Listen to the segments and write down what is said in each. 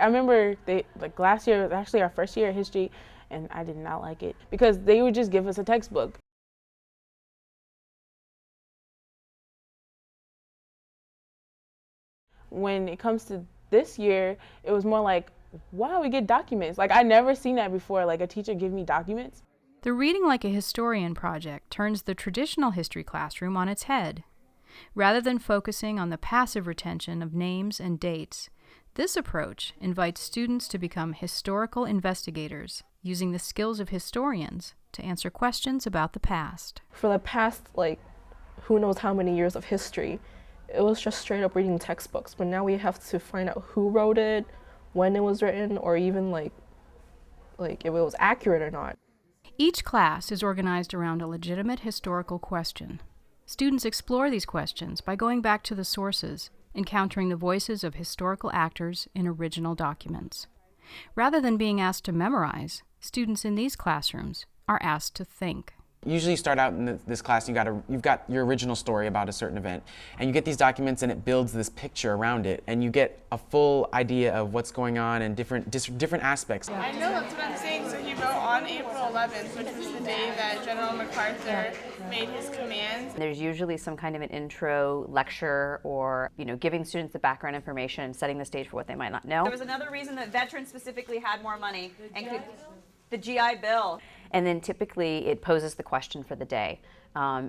I remember last year was actually our first year of history, and I did not like it because they would just give us a textbook. When it comes to this year, it was more like, wow, we get documents. Like, I never seen that before, like a teacher give me documents. The Reading Like a Historian project turns the traditional history classroom on its head. Rather than focusing on the passive retention of names and dates, this approach invites students to become historical investigators, using the skills of historians to answer questions about the past. For the past, who knows how many years of history, it was just straight up reading textbooks, but now we have to find out who wrote it, when it was written, or even like if it was accurate or not. Each class is organized around a legitimate historical question. Students explore these questions by going back to the sources, encountering the voices of historical actors in original documents. Rather than being asked to memorize, students in these classrooms are asked to think. Usually you start out in this class, you've got your original story about a certain event, and you get these documents and it builds this picture around it, and you get a full idea of what's going on and different aspects. I know, that's what I'm saying. So he wrote on April 11th, which was the day that General MacArthur made his commands. There's usually some kind of an intro lecture or, giving students the background information, setting the stage for what they might not know. There was another reason that veterans specifically had more money and could, the GI Bill. And then typically it poses the question for the day.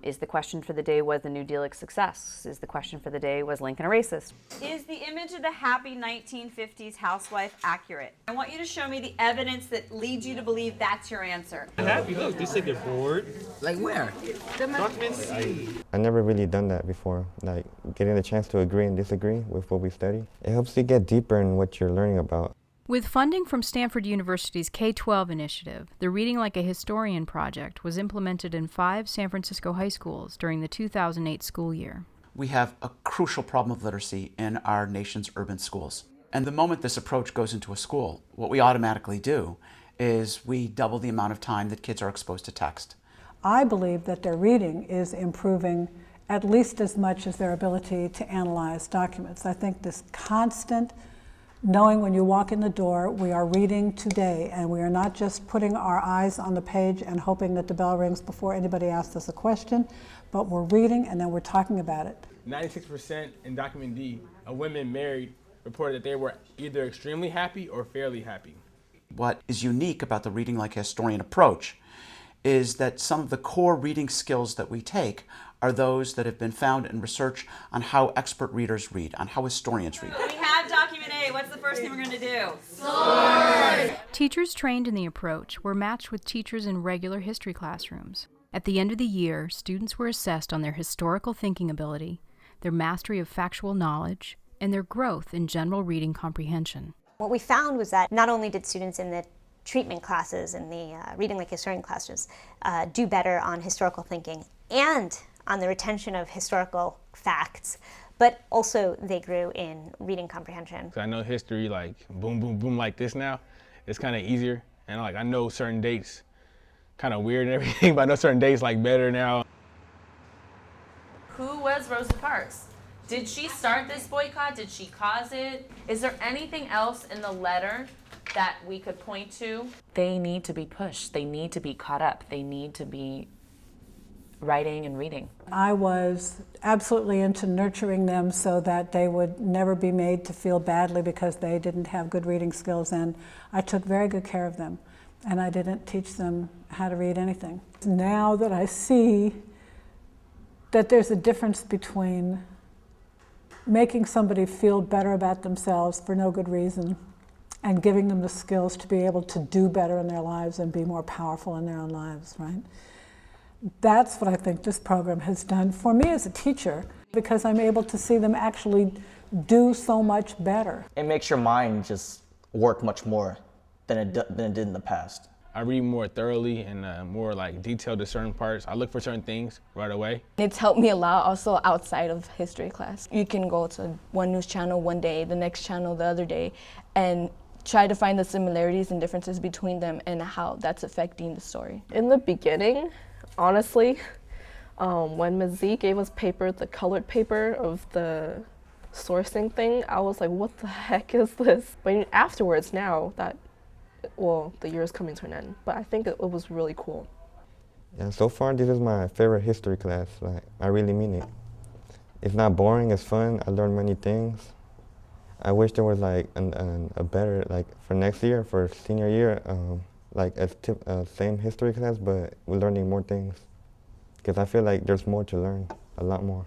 Is the question for the day, was the New Deal a success? Is the question for the day, was Lincoln a racist? Is the image of the happy 1950s housewife accurate? I want you to show me the evidence that leads you to believe that's your answer. Happy, look, they say they're bored. Like where? Document C. I never really done that before, like getting the chance to agree and disagree with what we study. It helps you get deeper in what you're learning about. With funding from Stanford University's K-12 initiative, the Reading Like a Historian project was implemented in 5 San Francisco high schools during the 2008 school year. We have a crucial problem of literacy in our nation's urban schools. And the moment this approach goes into a school, what we automatically do is we double the amount of time that kids are exposed to text. I believe that their reading is improving at least as much as their ability to analyze documents. I think this constant knowing when you walk in the door, we are reading today, and we are not just putting our eyes on the page and hoping that the bell rings before anybody asks us a question, but we're reading and then we're talking about it. 96% in document D of women married reported that they were either extremely happy or fairly happy. What is unique about the Reading Like a Historian approach is that some of the core reading skills that we take are those that have been found in research on how expert readers read, on how historians read. We have document A. What's the first thing we're going to do? Sword! Teachers trained in the approach were matched with teachers in regular history classrooms. At the end of the year, students were assessed on their historical thinking ability, their mastery of factual knowledge, and their growth in general reading comprehension. What we found was that not only did students in the treatment classes and the Reading Like a Historian classes do better on historical thinking and on the retention of historical facts, but also they grew in reading comprehension. I know history boom, boom, boom like this now. It's kind of easier, and I know certain dates, kind of weird and everything, but I know certain dates better now. Who was Rosa Parks? Did she start this boycott? Did she cause it? Is there anything else in the letter that we could point to? They need to be pushed. They need to be caught up. They need to be writing and reading. I was absolutely into nurturing them so that they would never be made to feel badly because they didn't have good reading skills, and I took very good care of them, and I didn't teach them how to read anything. Now that I see that there's a difference between making somebody feel better about themselves for no good reason and giving them the skills to be able to do better in their lives and be more powerful in their own lives, right? That's what I think this program has done for me as a teacher, because I'm able to see them actually do so much better. It makes your mind just work much more than it did in the past. I read more thoroughly and more detailed to certain parts. I look for certain things right away. It's helped me a lot also outside of history class. You can go to one news channel one day, the next channel the other day, and try to find the similarities and differences between them and how that's affecting the story. In the beginning, honestly, when Ms. Z gave us paper, the colored paper of the sourcing thing, I was like, what the heck is this? But afterwards, now that, well, the year is coming to an end, but I think it was really cool. Yeah, so far this is my favorite history class. Like, I really mean it. It's not boring, it's fun, I learned many things. I wish there was like a better, like for next year, for senior year, like a same history class, but we're learning more things. Because I feel like there's more to learn, a lot more.